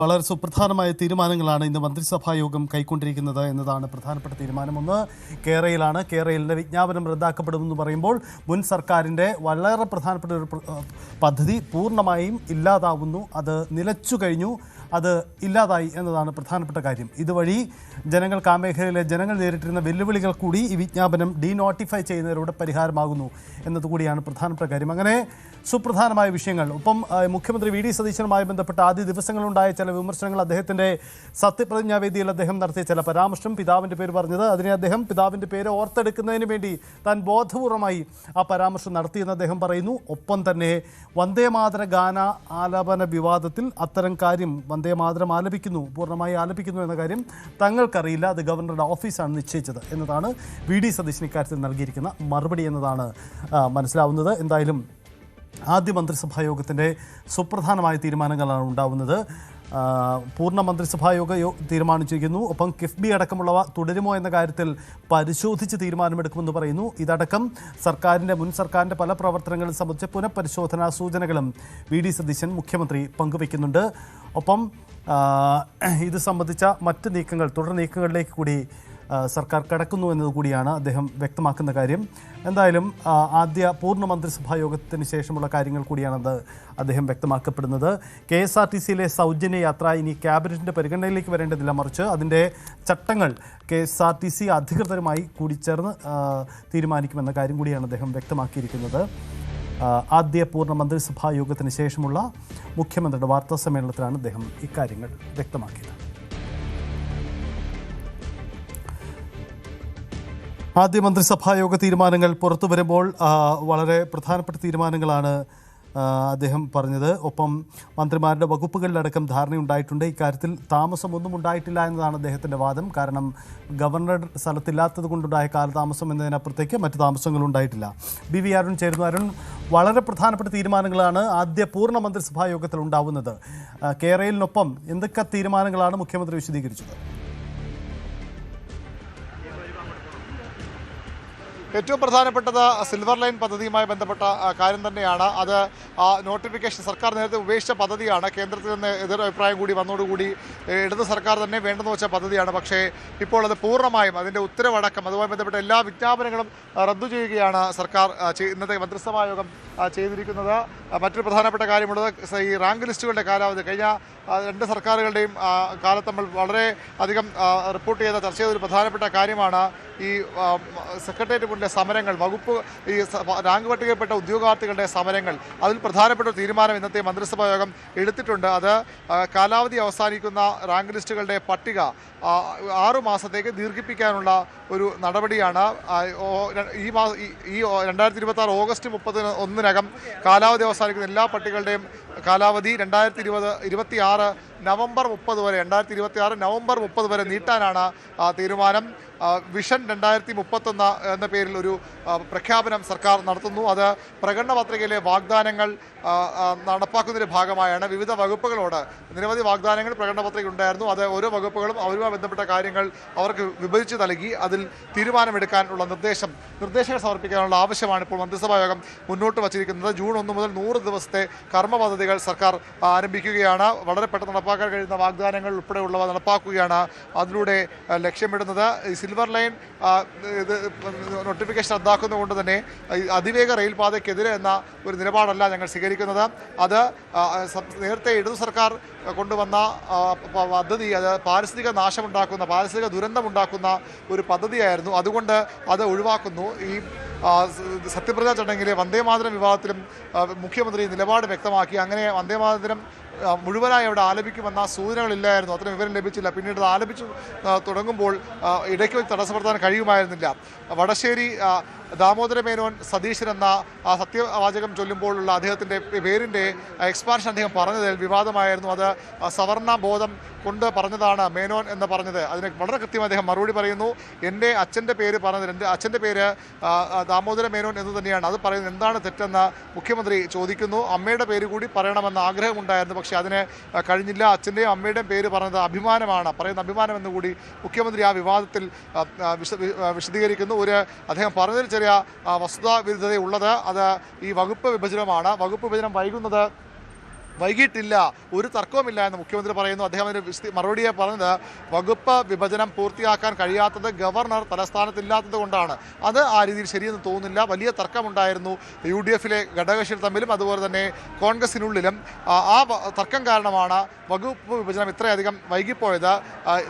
വളരെ സുപ്രധാനമായ തീരുമാനങ്ങളാണ് ഇന്ന് മന്ത്രിസഭാ യോഗം കൈക്കൊണ്ടിരിക്കുന്നത് എന്നതാണ് പ്രധാനപ്പെട്ട തീരുമാനം. ഒന്ന് കേരളയിലാണ്. കേരളയിലെ വിജ്ഞാപനം റദ്ദാക്കപ്പെടുമെന്ന് പറയുമ്പോൾ മുൻ സർക്കാരിൻ്റെ വളരെ പ്രധാനപ്പെട്ട ഒരു പദ്ധതി പൂർണ്ണമായും ഇല്ലാതാവുന്നു. അത് നിലച്ചു കഴിഞ്ഞു, അത് ഇല്ലാതായി എന്നതാണ് പ്രധാനപ്പെട്ട കാര്യം. ഇതുവഴി ജനങ്ങൾക്ക് ആ മേഖലയിലെ ജനങ്ങൾ നേരിട്ടിരുന്ന വെല്ലുവിളികൾ കൂടി ഈ വിജ്ഞാപനം ഡീനോട്ടിഫൈ ചെയ്യുന്നതിലൂടെ പരിഹാരമാകുന്നു എന്നതുകൂടിയാണ് പ്രധാനപ്പെട്ട കാര്യം. അങ്ങനെ സുപ്രധാനമായ വിഷയങ്ങൾ. ഒപ്പം മുഖ്യമന്ത്രി വി ഡി സതീശനുമായി ബന്ധപ്പെട്ട ആദ്യ ദിവസങ്ങളുണ്ടായ ചില വിമർശനങ്ങൾ, അദ്ദേഹത്തിൻ്റെ സത്യപ്രതിജ്ഞാവേദിയിൽ അദ്ദേഹം നടത്തിയ ചില പരാമർശം, പിതാവിൻ്റെ പേര് പറഞ്ഞത്, അതിനെ അദ്ദേഹം പിതാവിൻ്റെ പേര് ഓർത്തെടുക്കുന്നതിന് വേണ്ടി താൻ ബോധപൂർവമായി ആ പരാമർശം നടത്തിയെന്ന് അദ്ദേഹം പറയുന്നു. ഒപ്പം തന്നെ വന്ദേമാതര ഗാന ആലാപന വിവാദത്തിൽ അത്തരം കാര്യം വന്ദേമാതരം പൂർണ്ണമായി ആലപിക്കുന്നു എന്ന കാര്യം തങ്ങൾക്കറിയില്ല, അത് ഗവർണറുടെ ഓഫീസാണ് നിശ്ചയിച്ചത് എന്നതാണ് വി ഡി സതീശൻ ഇക്കാര്യത്തിൽ നൽകിയിരിക്കുന്ന മറുപടി എന്നതാണ് മനസ്സിലാവുന്നത്. എന്തായാലും ആദ്യ മന്ത്രിസഭാ യോഗത്തിൻ്റെ സുപ്രധാനമായ തീരുമാനങ്ങളാണ് ഉണ്ടാവുന്നത്. പൂർണ്ണ മന്ത്രിസഭാ തീരുമാനിച്ചിരിക്കുന്നു. ഒപ്പം കിഫ്ബി അടക്കമുള്ളവ തുടരുമോ എന്ന കാര്യത്തിൽ പരിശോധിച്ച് തീരുമാനമെടുക്കുമെന്ന് പറയുന്നു. ഇതടക്കം മുൻ സർക്കാരിൻ്റെ പല പ്രവർത്തനങ്ങളും സംബന്ധിച്ച് പുനഃപരിശോധനാ സൂചനകളും വി ഡി സതീശൻ മുഖ്യമന്ത്രി പങ്കുവയ്ക്കുന്നുണ്ട്. ഒപ്പം ഇത് സംബന്ധിച്ച മറ്റ് നീക്കങ്ങൾ, തുടർ നീക്കങ്ങളിലേക്ക് കൂടി സർക്കാർ കടക്കുന്നു എന്നതുകൂടിയാണ് അദ്ദേഹം വ്യക്തമാക്കുന്ന കാര്യം. എന്തായാലും ആദ്യ പൂർണ്ണ മന്ത്രിസഭാ യോഗത്തിന് ശേഷമുള്ള കാര്യങ്ങൾ കൂടിയാണത് അദ്ദേഹം വ്യക്തമാക്കപ്പെടുന്നത്. KSRTCയിലെ സൗജന്യ യാത്ര ഇനി ക്യാബിനറ്റിൻ്റെ പരിഗണനയിലേക്ക് വരേണ്ടതില്ല, മറിച്ച് അതിൻ്റെ ചട്ടങ്ങൾ KSRTC അധികൃതരുമായി കൂടിച്ചേർന്ന് തീരുമാനിക്കുമെന്ന കാര്യം കൂടിയാണ് അദ്ദേഹം വ്യക്തമാക്കിയിരിക്കുന്നത്. ആദ്യ പൂർണ്ണ മന്ത്രിസഭാ യോഗത്തിന് ശേഷമുള്ള മുഖ്യമന്ത്രിയുടെ വാർത്താ സമ്മേളനത്തിലാണ് അദ്ദേഹം ഇക്കാര്യങ്ങൾ വ്യക്തമാക്കിയത്. ആദ്യ മന്ത്രിസഭാ യോഗ തീരുമാനങ്ങൾ പുറത്തു വരുമ്പോൾ വളരെ പ്രധാനപ്പെട്ട തീരുമാനങ്ങളാണ് അദ്ദേഹം പറഞ്ഞത്. ഒപ്പം മന്ത്രിമാരുടെ വകുപ്പുകളിലടക്കം ധാരണയുണ്ടായിട്ടുണ്ട്. ഇക്കാര്യത്തിൽ താമസമൊന്നും ഉണ്ടായിട്ടില്ല എന്നതാണ് അദ്ദേഹത്തിൻ്റെ വാദം. കാരണം ഗവർണർ സ്ഥലത്തില്ലാത്തത് കൊണ്ടുണ്ടായ കാലതാമസം എന്നതിനപ്പുറത്തേക്ക് മറ്റ് താമസങ്ങളും ഉണ്ടായിട്ടില്ല. BV അരുൺ ചേരുന്നു. അരുൺ, വളരെ പ്രധാനപ്പെട്ട തീരുമാനങ്ങളാണ് ആദ്യ പൂർണ്ണ മന്ത്രിസഭാ യോഗത്തിൽ ഉണ്ടാവുന്നത്. കേരളയിലിനൊപ്പം എന്തൊക്കെ തീരുമാനങ്ങളാണ് മുഖ്യമന്ത്രി വിശദീകരിച്ചത്? ഏറ്റവും പ്രധാനപ്പെട്ടത് സിൽവർ ലൈൻ പദ്ധതിയുമായി ബന്ധപ്പെട്ട കാര്യം തന്നെയാണ്. അത് നോട്ടിഫിക്കേഷൻ സർക്കാർ നേരത്തെ ഉപേക്ഷിച്ച പദ്ധതിയാണ്. കേന്ദ്രത്തിൽ നിന്ന് എതിരഭിപ്രായം കൂടി വന്നതോടുകൂടി ഇടത് സർക്കാർ തന്നെ വേണ്ടെന്ന് വെച്ച പദ്ധതിയാണ്. പക്ഷേ ഇപ്പോൾ അത് പൂർണ്ണമായും അതിൻ്റെ ഉത്തരവടക്കം അതുമായി ബന്ധപ്പെട്ട എല്ലാ വിജ്ഞാപനങ്ങളും റദ്ദു ചെയ്യുകയാണ് സർക്കാർ ഇന്നത്തെ മന്ത്രിസഭാ യോഗം ചെയ്തിരിക്കുന്നത്. മറ്റൊരു പ്രധാനപ്പെട്ട കാര്യമുള്ളത് ഈ റാങ്ക് ലിസ്റ്റുകളുടെ കാലാവധി. കഴിഞ്ഞ രണ്ട് സർക്കാരുകളുടെയും കാലത്ത് നമ്മൾ വളരെ അധികം റിപ്പോർട്ട് ചെയ്ത ചർച്ച ചെയ്തൊരു പ്രധാനപ്പെട്ട കാര്യമാണ് ഈ സെക്രട്ടേറിയറ്റ് മുന്നിലെ സമരങ്ങൾ, വകുപ്പ് ഈ റാങ്ക് പട്ടികയിൽപ്പെട്ട ഉദ്യോഗാർത്ഥികളുടെ സമരങ്ങൾ. അതിൽ പ്രധാനപ്പെട്ട ഒരു തീരുമാനം ഇന്നത്തെ മന്ത്രിസഭാ യോഗം എടുത്തിട്ടുണ്ട്. അത് കാലാവധി അവസാനിക്കുന്ന റാങ്ക് ലിസ്റ്റുകളുടെ പട്ടിക 6 മാസത്തേക്ക് ദീർഘിപ്പിക്കാനുള്ള ഒരു നടപടിയാണ്. ഈ 2026 ഓഗസ്റ്റ് 31 കാലാവധി അവസാനിക്കുന്ന എല്ലാ പട്ടികകളുടെയും കാലാവധി 2026 നവംബർ 30 വരെ 2026 നവംബർ 30 വരെ നീട്ടാനാണ് തീരുമാനം. വിഷൻ 2031 എന്ന പേരിൽ ഒരു പ്രഖ്യാപനം സർക്കാർ നടത്തുന്നു. അത് പ്രകടന പത്രികയിലെ വാഗ്ദാനങ്ങൾ നടപ്പാക്കുന്നതിൻ്റെ ഭാഗമായാണ്. വിവിധ വകുപ്പുകളോട് നിരവധി വാഗ്ദാനങ്ങൾ പ്രകടന പത്രിക ഉണ്ടായിരുന്നു. അത് ഓരോ വകുപ്പുകളും അവരുമായി ബന്ധപ്പെട്ട കാര്യങ്ങൾ അവർക്ക് വിഭജിച്ച് നൽകി അതിൽ തീരുമാനമെടുക്കാനുള്ള നിർദ്ദേശങ്ങൾ സമർപ്പിക്കാനുള്ള ആവശ്യമാണ് ഇപ്പോൾ മന്ത്രിസഭാ യോഗം മുന്നോട്ട് വച്ചിരിക്കുന്നത്. ജൂൺ 1 മുതൽ 100 ദിവസത്തെ കർമ്മ പദ്ധതികൾ സർക്കാർ ആരംഭിക്കുകയാണ്. വളരെ പെട്ടെന്ന് നടപ്പാക്കാൻ കഴിയുന്ന വാഗ്ദാനങ്ങൾ ഉൾപ്പെടെയുള്ളവ നടപ്പാക്കുകയാണ് അതിലൂടെ ലക്ഷ്യമിടുന്നത്. സിൽവർ ലൈൻ നോട്ടിഫിക്കേഷൻ റദ്ദാക്കുന്നതുകൊണ്ട് തന്നെ അതിവേഗ റെയിൽപാതയ്ക്കെതിരെ എന്ന ഒരു നിലപാടല്ല ഞങ്ങൾ സ്വീകരിക്കുന്നത്. അത് നേരത്തെ ഇടതു സർക്കാർ കൊണ്ടുവന്ന പദ്ധതി, അത് പാരിസ്ഥിതിക നാശമുണ്ടാക്കുന്ന, പാരിസ്ഥിതിക ദുരന്തമുണ്ടാക്കുന്ന ഒരു പദ്ധതിയായിരുന്നു. അതുകൊണ്ട് അത് ഒഴിവാക്കുന്നു. ഈ സത്യപ്രതിജ്ഞാ ചടങ്ങിലെ വന്ദേമാതരം വിവാദത്തിലും മുഖ്യമന്ത്രി നിലപാട് വ്യക്തമാക്കി. അങ്ങനെ വന്ദേമാതരം മുഴുവനായി അവിടെ ആലപിക്കുമെന്ന സൂചനകളില്ലായിരുന്നു, അത്രയും വിവരം ലഭിച്ചില്ല. പിന്നീട് അത് ആലപിച്ചു തുടങ്ങുമ്പോൾ ഇടയ്ക്ക് വെച്ച് തടസ്സപ്പെടുത്താൻ കഴിയുമായിരുന്നില്ല. വടശ്ശേരി ദാമോദര മേനോൻ സതീശൻ എന്ന ആ സത്യവാചകം ചൊല്ലുമ്പോഴുള്ള അദ്ദേഹത്തിൻ്റെ പേരിൻ്റെ എക്സ്പാൻഷൻ അദ്ദേഹം പറഞ്ഞതിൽ വിവാദമായിരുന്നു. അത് സവർണ ബോധം കൊണ്ട് പറഞ്ഞതാണ് മേനോൻ എന്ന് പറഞ്ഞത്. അതിന് വളരെ കൃത്യമായി അദ്ദേഹം മറുപടി പറയുന്നു. എൻ്റെ അച്ഛൻ്റെ പേര് പറഞ്ഞത്, എൻ്റെ അച്ഛൻ്റെ പേര് ദാമോദര മേനോൻ എന്ന് തന്നെയാണ്. അത് പറയുന്നത് എന്താണ് തെറ്റെന്ന് മുഖ്യമന്ത്രി ചോദിക്കുന്നു. അമ്മയുടെ പേര് കൂടി പറയണമെന്ന് ആഗ്രഹമുണ്ടായിരുന്നു, പക്ഷേ അതിന് കഴിഞ്ഞില്ല. അച്ഛൻ്റെയും അമ്മയുടെയും പേര് പറഞ്ഞത് അഭിമാനമാണ്, പറയുന്ന അഭിമാനം എന്നുകൂടി മുഖ്യമന്ത്രി ആ വിവാദത്തിൽ വിശദീകരിക്കുന്നു. അദ്ദേഹം പറഞ്ഞതിൽ ചെറിയ വസ്തുതാ വിരുദ്ധതയുള്ളത് അത് ഈ വകുപ്പ് വിഭജനമാണ്. വകുപ്പ് വിഭജനം വൈകുന്നത് വൈകിട്ടില്ല, ഒരു തർക്കവുമില്ല എന്ന് മുഖ്യമന്ത്രി പറയുന്നു. അദ്ദേഹം അതിന് മറുപടിയെ പറഞ്ഞത് വകുപ്പ് വിഭജനം പൂർത്തിയാക്കാൻ കഴിയാത്തത് ഗവർണർ തലസ്ഥാനത്തില്ലാത്തത് കൊണ്ടാണ്. അത് ആ രീതിയിൽ ശരിയെന്ന് തോന്നുന്നില്ല. വലിയ തർക്കമുണ്ടായിരുന്നു UDF-ലെ ഘടകകക്ഷികൾ തമ്മിലും അതുപോലെ തന്നെ കോൺഗ്രസിനുള്ളിലും. ആ തർക്കം കാരണമാണ് വകുപ്പ് വിഭജനം ഇത്രയധികം വൈകിപ്പോയത്.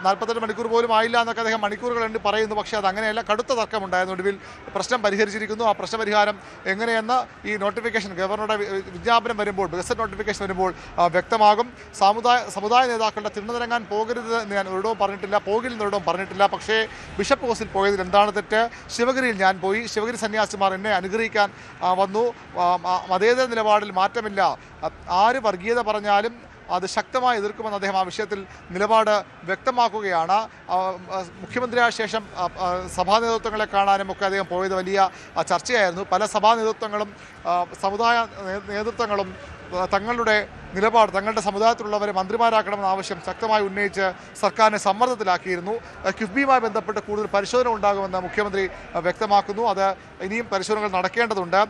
48 മണിക്കൂർ പോലും ആയില്ല എന്നൊക്കെ അദ്ദേഹം മണിക്കൂറുകൾ എണ്ണി പറയുന്നു. പക്ഷേ അത് അങ്ങനെയല്ല, കടുത്ത തർക്കമുണ്ടായിരുന്നു. ഒടുവിൽ പ്രശ്നം പരിഹരിച്ചിരിക്കുന്നു. ആ പ്രശ്നപരിഹാരം എങ്ങനെയെന്ന് ഈ നോട്ടിഫിക്കേഷൻ ഗവർണറുടെ വിജ്ഞാപനം വരുമ്പോൾ, ഗസറ്റ് നോട്ടിഫിക്കേഷൻ വരുമ്പോൾ വ്യക്തമാകും. സമുദായ നേതാക്കളുടെ തിണ്ണനിറങ്ങാൻ പോകരുത് എന്ന് ഞാൻ ഒരിടവും പറഞ്ഞിട്ടില്ല, പോകില്ലെന്നൊരിടവും പറഞ്ഞിട്ടില്ല. പക്ഷേ ബിഷപ്പ് ഹൗസിൽ പോയതിൽ എന്താണ് തെറ്റ്? ശിവഗിരിയിൽ ഞാൻ പോയി, ശിവഗിരി സന്യാസിമാർ എന്നെ അനുഗ്രഹിക്കാൻ വന്നു. മതേതര നിലപാടിൽ മാറ്റമില്ല. ആര് വർഗീയത പറഞ്ഞാലും അത് ശക്തമായി എതിർക്കുമെന്ന് അദ്ദേഹം ആ വിഷയത്തിൽ നിലപാട് വ്യക്തമാക്കുകയാണ്. മുഖ്യമന്ത്രിയായ ശേഷം സഭാ നേതൃത്വങ്ങളെ കാണാനും ഒക്കെ അദ്ദേഹം പോയത് വലിയ ചർച്ചയായിരുന്നു. പല സഭാ നേതൃത്വങ്ങളും സമുദായ നേതൃത്വങ്ങളും തങ്ങളുടെ നിലപാട്, തങ്ങളുടെ സമുദായത്തിലുള്ളവരെ മന്ത്രിമാരാക്കണമെന്ന ആവശ്യം ശക്തമായി ഉന്നയിച്ച് സർക്കാരിനെ സമ്മർദ്ദത്തിലാക്കിയിരുന്നു. കിഫ്ബിയുമായി ബന്ധപ്പെട്ട് കൂടുതൽ പരിശോധന ഉണ്ടാകുമെന്ന് മുഖ്യമന്ത്രി വ്യക്തമാക്കുന്നു. അത് ഇനിയും പരിശോധനകൾ നടക്കേണ്ടതുണ്ട്.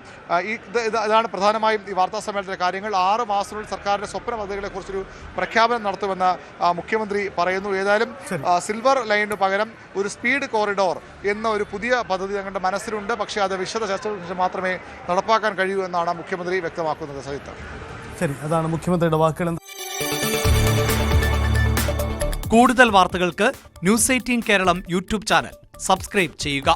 ഇതാണ് പ്രധാനമായും ഈ വാർത്താ സമ്മേളനത്തിലെ കാര്യങ്ങൾ. 6 മാസത്തിനുള്ളിൽ സർക്കാരിൻ്റെ സ്വപ്ന പദ്ധതികളെക്കുറിച്ചൊരു പ്രഖ്യാപനം നടത്തുമെന്ന് മുഖ്യമന്ത്രി പറയുന്നു. ഏതായാലും സിൽവർ ലൈനിന് പകരം ഒരു സ്പീഡ് കോറിഡോർ എന്ന ഒരു പുതിയ പദ്ധതി തങ്ങളുടെ മനസ്സിലുണ്ട്. പക്ഷേ അത് വിശദ ചർച്ചകൾക്ക് മാത്രമേ നടപ്പാക്കാൻ കഴിയൂ എന്നാണ് മുഖ്യമന്ത്രി വ്യക്തമാക്കുന്നത്. സഹിത ശരി, അതാണ് മുഖ്യമന്ത്രിയുടെ വാക്കുകൾ. കൂടുതൽ വാർത്തകൾക്ക് News 18 Keralam YouTube channel subscribe ചെയ്യുക.